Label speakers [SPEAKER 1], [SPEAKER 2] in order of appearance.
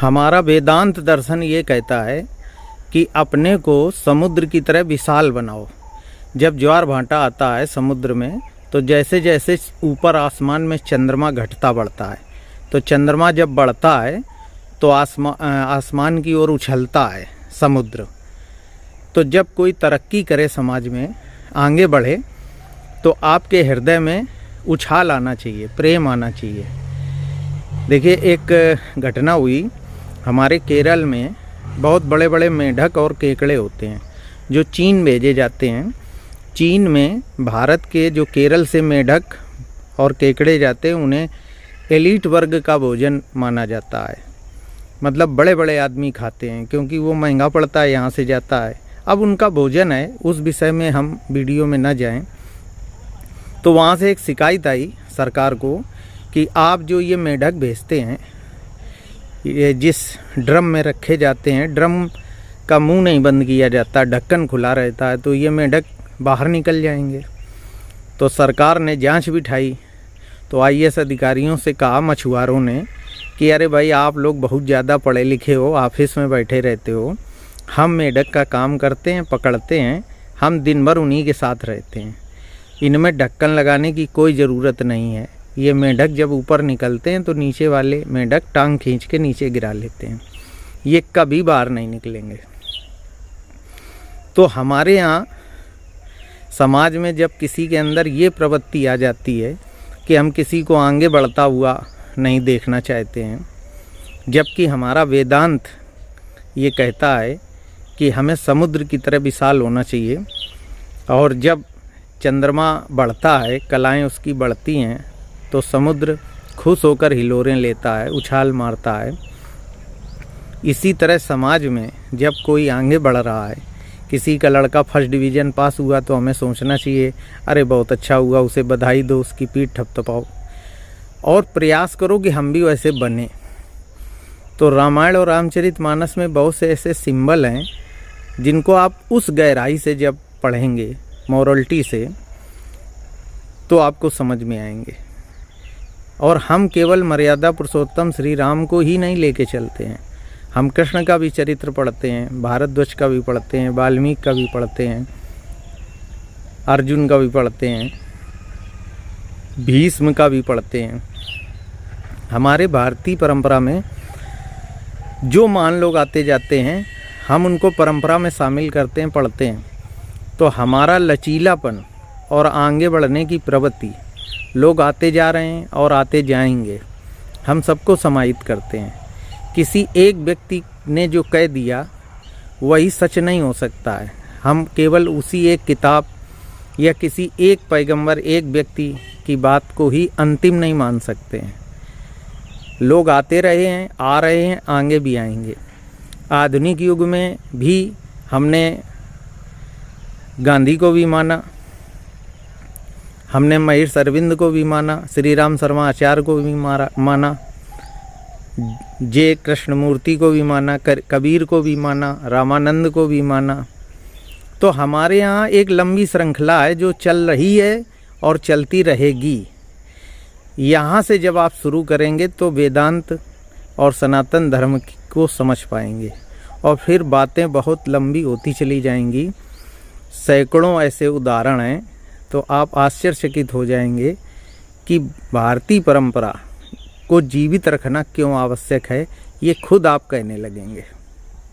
[SPEAKER 1] हमारा वेदांत दर्शन ये कहता है कि अपने को समुद्र की तरह विशाल बनाओ। जब ज्वार भाटा आता है समुद्र में, तो जैसे जैसे ऊपर आसमान में चंद्रमा घटता बढ़ता है, तो चंद्रमा जब बढ़ता है तो आसमान की ओर उछलता है समुद्र। तो जब कोई तरक्की करे समाज में, आगे बढ़े, तो आपके हृदय में उछाल आना चाहिए, प्रेम आना चाहिए। देखिए, एक घटना हुई हमारे केरल में। बहुत बड़े बड़े मेढक और केकड़े होते हैं जो चीन भेजे जाते हैं। चीन में भारत के जो केरल से मेढक और केकड़े जाते हैं, उन्हें एलीट वर्ग का भोजन माना जाता है। मतलब बड़े बड़े आदमी खाते हैं, क्योंकि वो महंगा पड़ता है, यहाँ से जाता है। अब उनका भोजन है, उस विषय में हम वीडियो में न जाएं। तो वहाँ से एक शिकायत आई सरकार को कि आप जो ये मेढक भेजते हैं, ये जिस ड्रम में रखे जाते हैं, ड्रम का मुंह नहीं बंद किया जाता, ढक्कन खुला रहता है, तो ये मेढक बाहर निकल जाएंगे। तो सरकार ने जांच बिठाई। तो आईएएस अधिकारियों से कहा, मछुआरों ने, कि अरे भाई, आप लोग बहुत ज़्यादा पढ़े लिखे हो, ऑफिस में बैठे रहते हो, हम मेढक का काम करते हैं, पकड़ते हैं, हम दिन भर उन्हीं के साथ रहते हैं, इनमें ढक्कन लगाने की कोई ज़रूरत नहीं है। ये मेढक जब ऊपर निकलते हैं तो नीचे वाले मेढक टांग खींच के नीचे गिरा लेते हैं, ये कभी बाहर नहीं निकलेंगे। तो हमारे यहाँ समाज में जब किसी के अंदर ये प्रवृत्ति आ जाती है कि हम किसी को आगे बढ़ता हुआ नहीं देखना चाहते हैं, जबकि हमारा वेदांत ये कहता है कि हमें समुद्र की तरह विशाल होना चाहिए। और जब चंद्रमा बढ़ता है, कलाएं उसकी बढ़ती हैं, तो समुद्र खुश होकर हिलोरें लेता है, उछाल मारता है। इसी तरह समाज में जब कोई आगे बढ़ रहा है, किसी का लड़का फर्स्ट डिवीज़न पास हुआ, तो हमें सोचना चाहिए, अरे बहुत अच्छा हुआ, उसे बधाई दो, उसकी पीठ थपथपाओ और प्रयास करो कि हम भी वैसे बने। तो रामायण और रामचरितमानस में बहुत से ऐसे सिंबल हैं जिनको आप उस गहराई से जब पढ़ेंगे, मॉरलिटी से, तो आपको समझ में आएंगे। और हम केवल मर्यादा पुरुषोत्तम श्री राम को ही नहीं लेके चलते हैं, हम कृष्ण का भी चरित्र पढ़ते हैं, भारद्वाज का भी पढ़ते हैं, वाल्मीकि का भी पढ़ते हैं, अर्जुन का भी पढ़ते हैं, भीष्म का भी पढ़ते हैं। हमारे भारतीय परंपरा में जो महान लोग आते जाते हैं, हम उनको परंपरा में शामिल करते हैं, पढ़ते हैं। तो हमारा लचीलापन और आगे बढ़ने की प्रवृत्ति, लोग आते जा रहे हैं और आते जाएंगे, हम सबको समाहित करते हैं। किसी एक व्यक्ति ने जो कह दिया वही सच नहीं हो सकता है। हम केवल उसी एक किताब या किसी एक पैगंबर, एक व्यक्ति की बात को ही अंतिम नहीं मान सकते हैं। लोग आते रहे हैं, आ रहे हैं, आगे भी आएंगे। आधुनिक युग में भी हमने गांधी को भी माना, हमने महेश अरविंद को भी माना, श्री राम शर्मा आचार्य को भी माना, जे कृष्णमूर्ति को भी माना, कबीर को भी माना, रामानंद को भी माना। तो हमारे यहाँ एक लंबी श्रृंखला है जो चल रही है और चलती रहेगी। यहाँ से जब आप शुरू करेंगे तो वेदांत और सनातन धर्म को समझ पाएंगे, और फिर बातें बहुत लंबी होती चली जाएंगी। सैकड़ों ऐसे उदाहरण हैं, तो आप आश्चर्यचकित हो जाएंगे कि भारतीय परंपरा को जीवित रखना क्यों आवश्यक है, ये खुद आप कहने लगेंगे।